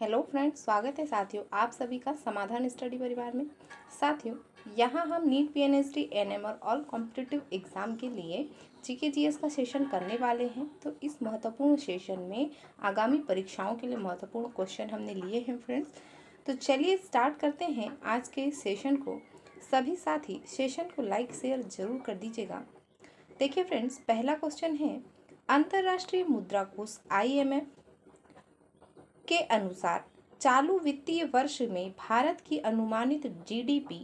Hello friends, स्वागत है साथियों आप सभी का समाधान स्टडी परिवार में। साथियों, यहाँ हम नीट पीएनएसडी एनएम और ऑल कॉम्पिटिटिव एग्ज़ाम के लिए जीके जीएस का सेशन करने वाले हैं। तो इस महत्वपूर्ण सेशन में आगामी परीक्षाओं के लिए महत्वपूर्ण क्वेश्चन हमने लिए हैं फ्रेंड्स। तो चलिए स्टार्ट करते हैं आज के इस सेशन को। सभी साथी सेशन को लाइक शेयर जरूर कर दीजिएगा। देखिए फ्रेंड्स, पहला क्वेश्चन है, अंतर्राष्ट्रीय मुद्रा कोष IMF के अनुसार चालू वित्तीय वर्ष में भारत की अनुमानित GDP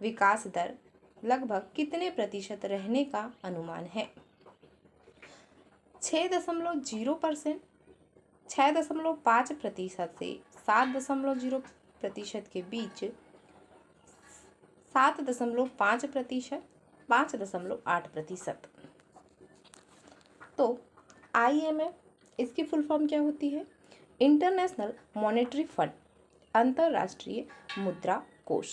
विकास दर लगभग कितने प्रतिशत रहने का अनुमान है? 6.0%, 6.5% से 7.0% के बीच, 7.5%, 5.8%। तो IMF इसकी फुल फॉर्म क्या होती है? इंटरनेशनल मॉनेटरी फंड, अंतर्राष्ट्रीय मुद्रा कोष।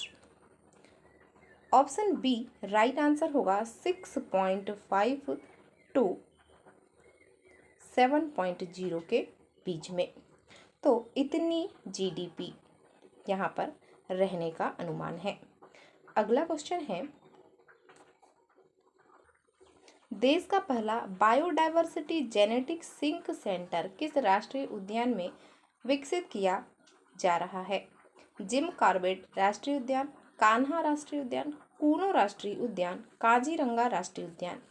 ऑप्शन बी राइट आंसर होगा 6.5 to 7.0 के बीच में। तो इतनी GDP यहाँ पर रहने का अनुमान है। अगला क्वेश्चन है, देश का पहला बायोडायवर्सिटी जेनेटिक सिंक सेंटर किस राष्ट्रीय उद्यान में विकसित किया जा रहा है? जिम कॉर्बेट राष्ट्रीय उद्यान, कान्हा राष्ट्रीय उद्यान, कूनो राष्ट्रीय उद्यान, काजीरंगा राष्ट्रीय उद्यान।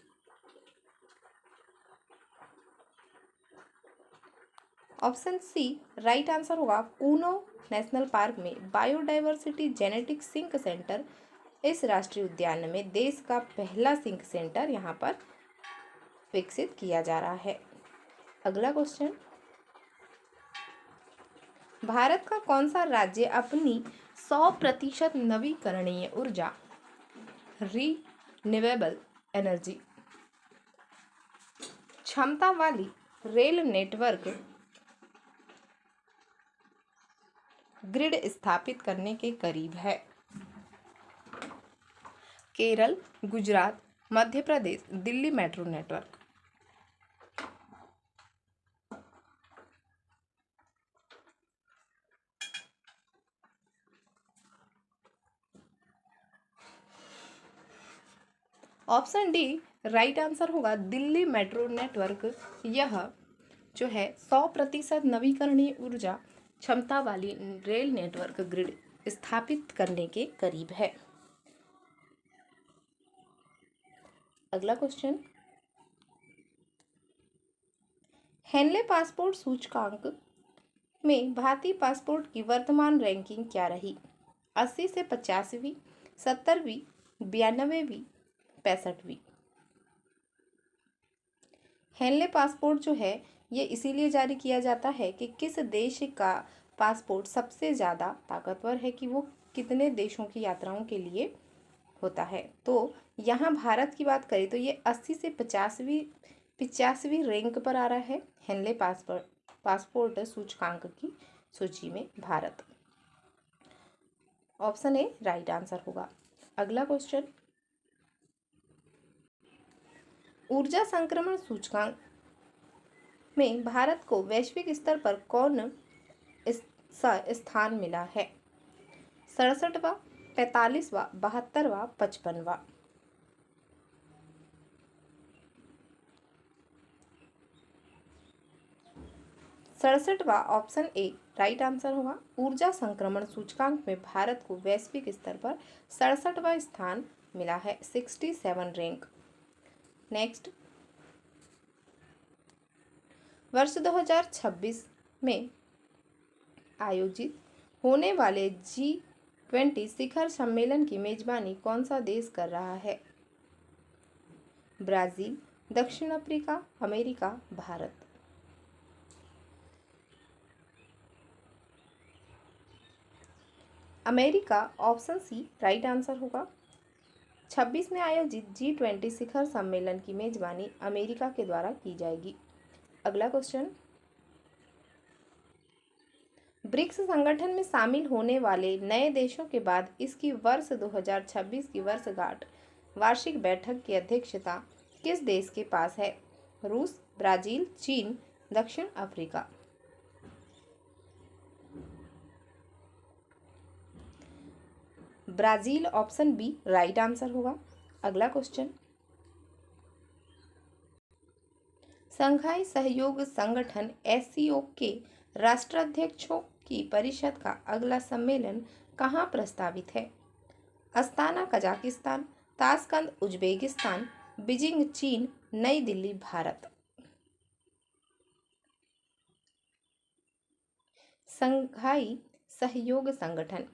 ऑप्शन सी राइट आंसर होगा कूनो नेशनल पार्क में बायोडायवर्सिटी जेनेटिक सिंक सेंटर, इस राष्ट्रीय उद्यान में देश का पहला सिंक सेंटर यहाँ पर विकसित किया जा रहा है। अगला क्वेश्चन, भारत का कौन सा राज्य अपनी 100% नवीकरणीय ऊर्जा रिन्यूएबल एनर्जी क्षमता वाली रेल नेटवर्क ग्रिड स्थापित करने के करीब है? Kerala, Gujarat, Madhya Pradesh, Delhi metro network. Option D right answer होगा दिल्ली मेट्रो नेटवर्क। यह जो है 100% नवीकरणीय ऊर्जा क्षमता वाली रेल नेटवर्क ग्रिड स्थापित करने के करीब है। अगला क्वेश्चन, हेनले पासपोर्ट सूचकांक में भारतीय पासपोर्ट की वर्तमान रैंकिंग क्या रही? 80 से 50वीं, 70वीं, 92वीं, 65वीं। हेनले पासपोर्ट जो है ये इसीलिए जारी किया जाता है कि किस देश का पासपोर्ट सबसे ज़्यादा ताकतवर है, कि वो कितने देशों की यात्राओं के लिए होता है। तो यहाँ भारत की बात करें तो ये 80 से 85वीं रैंक पर आ रहा है हेनले पासपोर्ट सूचकांक की सूची में Bharat. Option A right answer होगा। अगला क्वेश्चन, ऊर्जा संक्रमण सूचकांक में भारत को वैश्विक स्तर पर कौन स्थान मिला है? 67वां, 45वां, 72वां, 55वां। 67वां ऑप्शन ए राइट आंसर होगा। ऊर्जा संक्रमण सूचकांक में भारत को वैश्विक स्तर पर 67वां स्थान मिला है, 67 रैंक। नेक्स्ट, वर्ष 2026 में आयोजित होने वाले G20 शिखर सम्मेलन की मेजबानी कौन सा देश कर रहा है? ब्राजील, दक्षिण Africa, America, Bharat. America option C right answer होगा। 26 में आयोजित G20 शिखर सम्मेलन की मेजबानी अमेरिका के द्वारा की जाएगी। अगला क्वेश्चन, ब्रिक्स संगठन में शामिल होने वाले नए देशों के बाद इसकी वर्ष 2026 की वर्षगांठ वार्षिक बैठक की अध्यक्षता किस देश के पास है? रूस, ब्राजील, चीन, दक्षिण Africa. Brazil option B right answer होगा। अगला क्वेश्चन, संघाई सहयोग संगठन एससीओ के राष्ट्राध्यक्षों की परिषद का अगला सम्मेलन कहाँ प्रस्तावित है? Astana Kazakhstan, Tashkent Uzbekistan, Beijing चीन, नई दिल्ली भारत। संघाई सहयोग संगठन,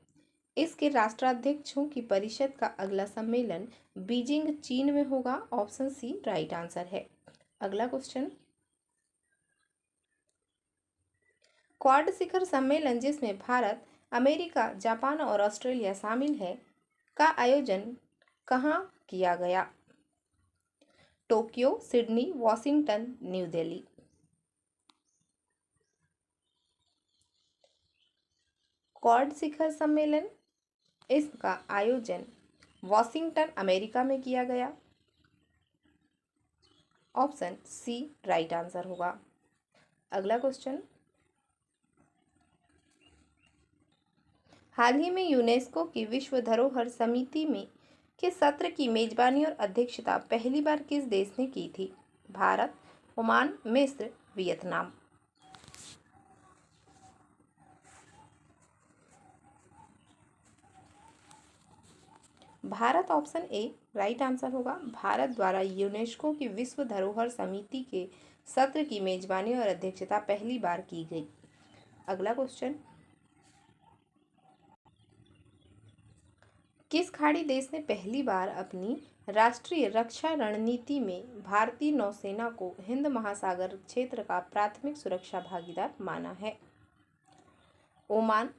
इसके राष्ट्राध्यक्षों की परिषद का अगला सम्मेलन बीजिंग चीन में होगा। ऑप्शन सी राइट आंसर है। अगला क्वेश्चन, क्वाड शिखर सम्मेलन जिसमें भारत, अमेरिका, जापान और ऑस्ट्रेलिया शामिल है का आयोजन कहाँ किया गया? Tokyo, Sydney, Washington, New Delhi. Quad शिखर सम्मेलन, इसका आयोजन वॉशिंगटन अमेरिका में किया गया। ऑप्शन सी राइट आंसर होगा। अगला क्वेश्चन, हाल ही में यूनेस्को की विश्व धरोहर समिति में के सत्र की मेजबानी और अध्यक्षता पहली बार किस देश ने की थी? भारत, ओमान, मिस्र, Vietnam. Bharat option A right answer होगा। भारत द्वारा यूनेस्को की विश्व धरोहर समिति के सत्र की मेजबानी और अध्यक्षता पहली बार की गई। अगला क्वेश्चन, किस खाड़ी देश ने पहली बार अपनी राष्ट्रीय रक्षा रणनीति में भारतीय नौसेना को हिंद महासागर क्षेत्र का प्राथमिक सुरक्षा भागीदार माना है? ओमान,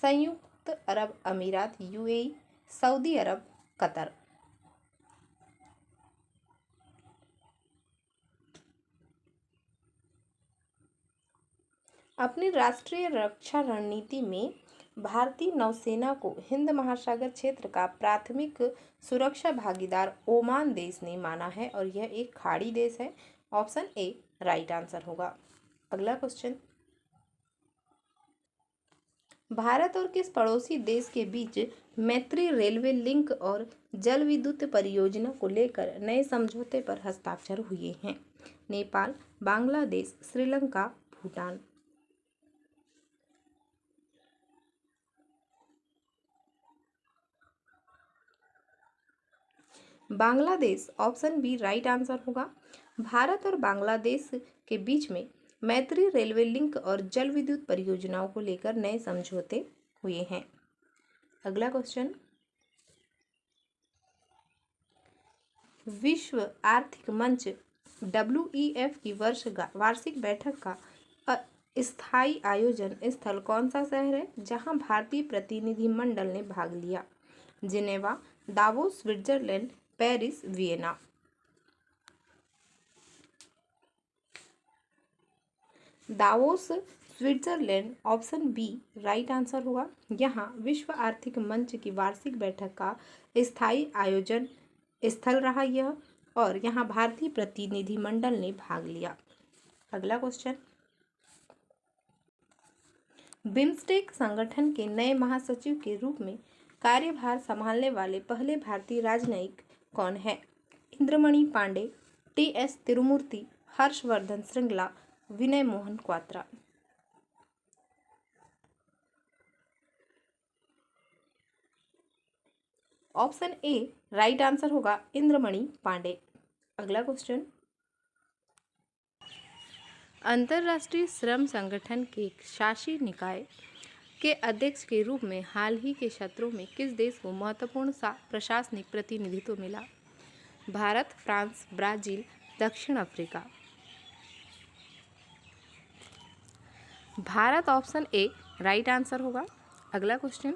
संयुक्त अरब अमीरात यूएई, सऊदी अरब, कतर। अपनी राष्ट्रीय रक्षा रणनीति में भारतीय नौसेना को हिंद महासागर क्षेत्र का प्राथमिक सुरक्षा भागीदार ओमान देश ने माना है और यह एक खाड़ी देश है। ऑप्शन ए राइट आंसर होगा। अगला क्वेश्चन, भारत और किस पड़ोसी देश के बीच मैत्री रेलवे लिंक और जल विद्युत परियोजना को लेकर नए समझौते पर हस्ताक्षर हुए हैं? Nepal, Bangladesh, Sri Lanka, Bhutan. Bangladesh option B right answer होगा। भारत और बांग्लादेश के बीच में मैत्री रेलवे लिंक और जल विद्युत परियोजनाओं को लेकर नए समझौते हुए हैं। अगला क्वेश्चन, विश्व आर्थिक मंच WEF की वार्षिक बैठक का स्थायी आयोजन स्थल कौन सा शहर है जहां भारतीय प्रतिनिधिमंडल ने भाग लिया? Geneva, Davos Switzerland, Paris, Vienna. Davos Switzerland option B right answer होगा। यहाँ विश्व आर्थिक मंच की वार्षिक बैठक का स्थायी आयोजन स्थल रहा यह, और यहाँ भारतीय प्रतिनिधिमंडल ने भाग लिया। अगला क्वेश्चन, बिम्स्टेक संगठन के नए महासचिव के रूप में कार्यभार संभालने वाले पहले भारतीय राजनयिक कौन है? Indramani Pandey, TS Tirumurti, Harshvardhan Shringla, Vinay Mohan Kwatra. Option A right answer होगा, इंद्रमणि पांडे। अगला क्वेश्चन, अंतर्राष्ट्रीय श्रम संगठन के शासी निकाय के अध्यक्ष के रूप में हाल ही के सत्रों में किस देश को महत्वपूर्ण प्रशासनिक प्रतिनिधित्व मिला? भारत, फ्रांस, ब्राजील, दक्षिण Africa. Bharat option A right answer होगा। अगला क्वेश्चन,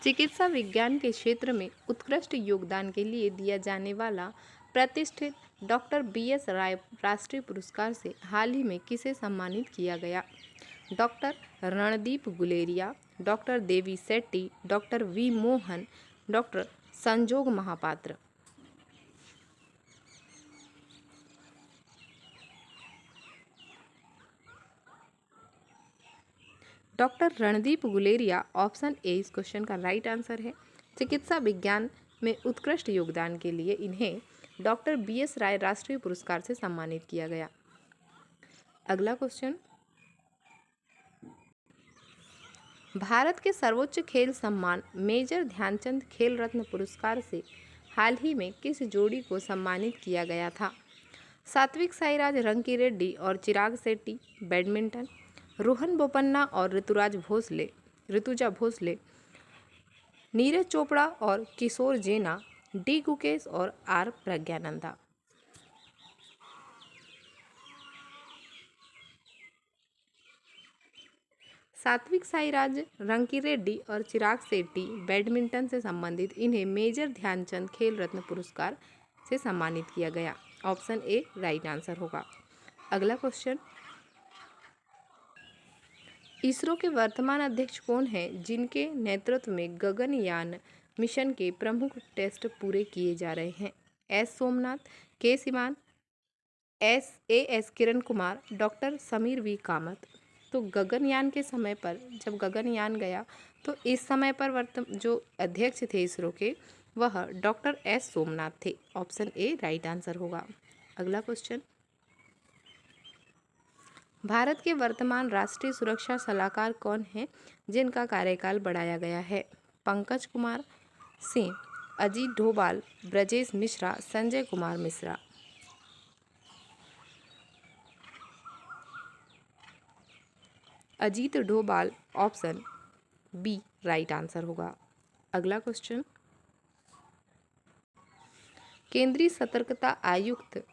चिकित्सा विज्ञान के क्षेत्र में उत्कृष्ट योगदान के लिए दिया जाने वाला प्रतिष्ठित डॉक्टर BS राय राष्ट्रीय पुरस्कार से हाल ही में किसे सम्मानित किया गया? Doctor Randeep Guleria, doctor Devi Shetty, doctor V Mohan, doctor Sanjog Mahapatra. Doctor Randeep Guleria, option A इस क्वेश्चन का राइट आंसर है। चिकित्सा विज्ञान में उत्कृष्ट योगदान के लिए इन्हें डॉक्टर BS राय राष्ट्रीय पुरस्कार से सम्मानित किया गया। अगला क्वेश्चन, भारत के सर्वोच्च खेल सम्मान मेजर ध्यानचंद खेल रत्न पुरस्कार से हाल ही में किस जोड़ी को सम्मानित किया गया था? सात्विक साईराज रंकीरेड्डी और चिराग शेट्टी बैडमिंटन, रोहन बोपन्ना और ऋतुजा भोसले, नीरज चोपड़ा और किशोर जेना, डी गुकेश और आर प्रज्ञानंदा। सात्विक साईराज रंकीरेड्डी और चिराग शेट्टी बैडमिंटन से संबंधित इन्हें मेजर ध्यानचंद खेल रत्न पुरस्कार से सम्मानित किया गया। ऑप्शन ए राइट आंसर होगा। अगला क्वेश्चन, इसरो के वर्तमान अध्यक्ष कौन हैं जिनके नेतृत्व में गगनयान मिशन के प्रमुख टेस्ट पूरे किए जा रहे हैं? S Somnath, K Sivan, S Kiran Kumar, doctor Sameer V Kamat. तो गगनयान के समय पर जब गगनयान गया तो इस समय पर जो अध्यक्ष थे इसरो के वह डॉक्टर एस सोमनाथ थे। ऑप्शन ए राइट आंसर होगा। अगला क्वेश्चन, भारत के वर्तमान राष्ट्रीय सुरक्षा सलाहकार कौन हैं जिनका कार्यकाल बढ़ाया गया है? Pankaj Kumar Singh, Ajit Doval, Brajesh Mishra, Sanjay Kumar Mishra. Ajit Doval, option B right answer होगा। अगला क्वेश्चन, केंद्रीय सतर्कता आयुक्त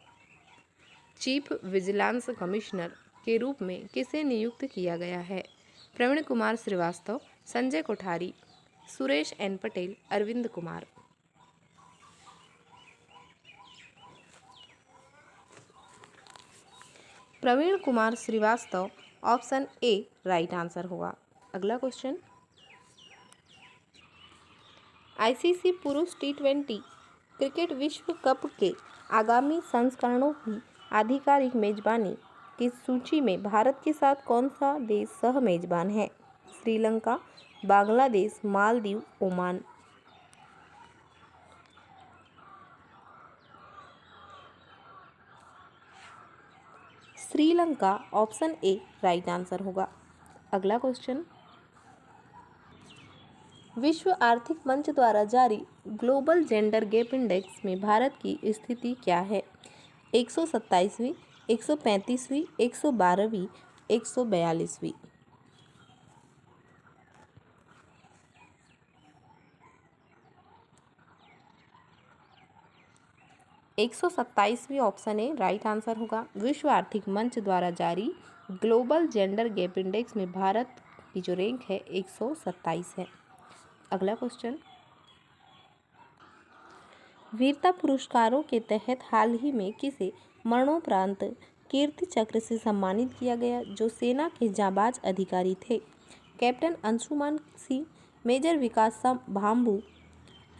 चीफ विजिलेंस कमिश्नर के रूप में किसे नियुक्त किया गया है? Praveen Kumar Srivastava, Sanjay Kothari, Suresh N Patel, Arvind Kumar. Praveen Kumar Srivastava, option A right answer होगा। अगला क्वेश्चन, ICC पुरुष T20 क्रिकेट विश्व कप के आगामी संस्करणों की आधिकारिक मेजबानी की सूची में भारत के साथ कौन सा देश सह मेजबान है? Sri Lanka, Bangladesh, Maldives, Oman. Sri Lanka, option A right answer होगा। अगला क्वेश्चन, विश्व आर्थिक मंच द्वारा जारी ग्लोबल जेंडर गैप इंडेक्स में भारत की स्थिति क्या है? 127वीं, 135वीं, 112वीं, 142वीं। 127वीं ऑप्शन ए राइट आंसर होगा। विश्व आर्थिक मंच द्वारा जारी ग्लोबल जेंडर गैप इंडेक्स में भारत की जो रैंक है 127 है। अगला क्वेश्चन, वीरता पुरस्कारों के तहत हाल ही में किसे मरणोपरांत कीर्ति चक्र से सम्मानित किया गया जो सेना के जांबाज अधिकारी थे? कैप्टन अंशुमान सिंह, मेजर विकास भाम्बू,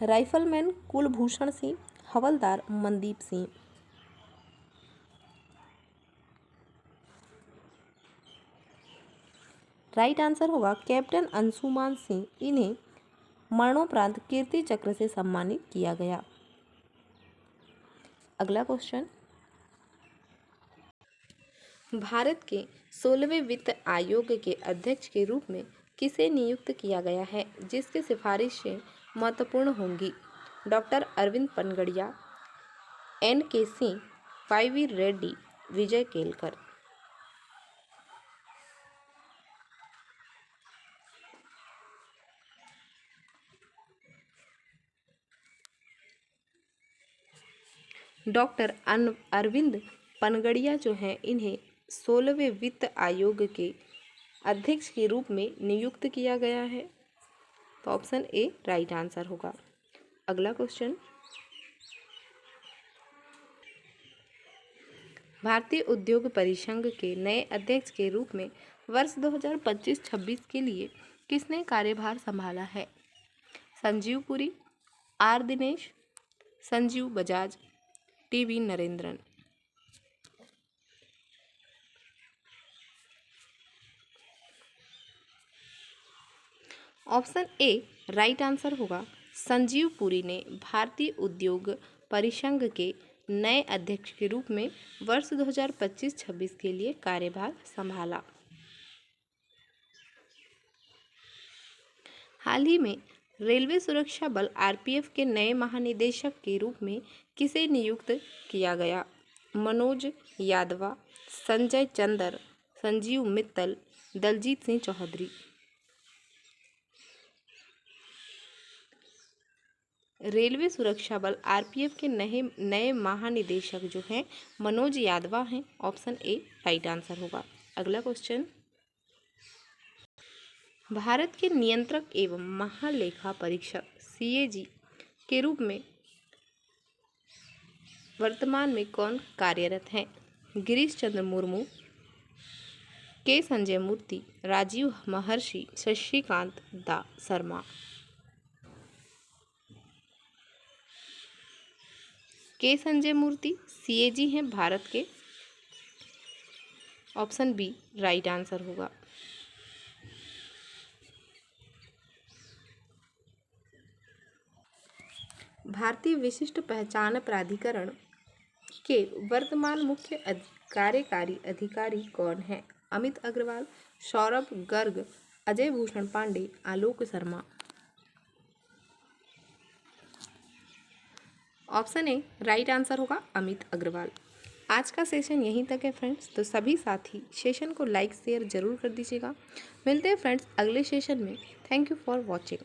राइफलमैन कुलभूषण सिंह, हवलदार मनदीप सिंह। राइट आंसर होगा कैप्टन अंशुमान सिंह, इन्हें मरणोपरांत कीर्ति चक्र से सम्मानित किया गया। अगला क्वेश्चन, भारत के 16वें वित्त आयोग के अध्यक्ष के रूप में किसे नियुक्त किया गया है जिसकी सिफारिशें महत्वपूर्ण होंगी? Doctor Arvind Panagariya, NK Singh, YV Reddy, Vijay Kelkar. Doctor Arvind Panagariya जो हैं इन्हें 16वें वित्त आयोग के अध्यक्ष के रूप में नियुक्त किया गया है। तो ऑप्शन ए राइट आंसर होगा। अगला क्वेश्चन, भारतीय उद्योग परिसंघ के नए अध्यक्ष के रूप में वर्ष 2025-26 के लिए किसने कार्यभार संभाला है? Sanjeev Puri, R Dinesh, Sanjeev Bajaj, TV Narendran. Option A right answer होगा संजीव पुरी ने भारतीय उद्योग परिसंघ के नए अध्यक्ष के रूप में वर्ष 2025-26 के लिए कार्यभार संभाला। हाल ही में रेलवे सुरक्षा बल आरपीएफ के नए महानिदेशक के रूप में किसे नियुक्त किया गया? मनोज यादव, संजय चंदर, संजीव मित्तल, दलजीत सिंह चौधरी। रेलवे सुरक्षा बल आरपीएफ के नए महानिदेशक जो हैं मनोज यादव हैं। ऑप्शन ए राइट आंसर होगा। अगला क्वेश्चन, भारत के नियंत्रक एवं महालेखा परीक्षक सीएजी के रूप में वर्तमान में कौन कार्यरत हैं? गिरीश चंद्र मुर्मू, के संजय मूर्ति, राजीव महर्षि, शशिकांत दा शर्मा। के संजय मूर्ति सीएजी हैं भारत के। ऑप्शन बी राइट आंसर होगा। भारतीय विशिष्ट पहचान प्राधिकरण के वर्तमान मुख्य कार्यकारी अधिकारी कौन है? Amit Agarwal, Saurabh Garg, Ajay Bhushan Pandey, Alok Sharma. Option A right answer होगा अमित अग्रवाल। आज का सेशन यहीं तक है फ्रेंड्स, तो सभी साथी सेशन को लाइक शेयर जरूर कर दीजिएगा। मिलते हैं फ्रेंड्स अगले सेशन में। Thank you for watching.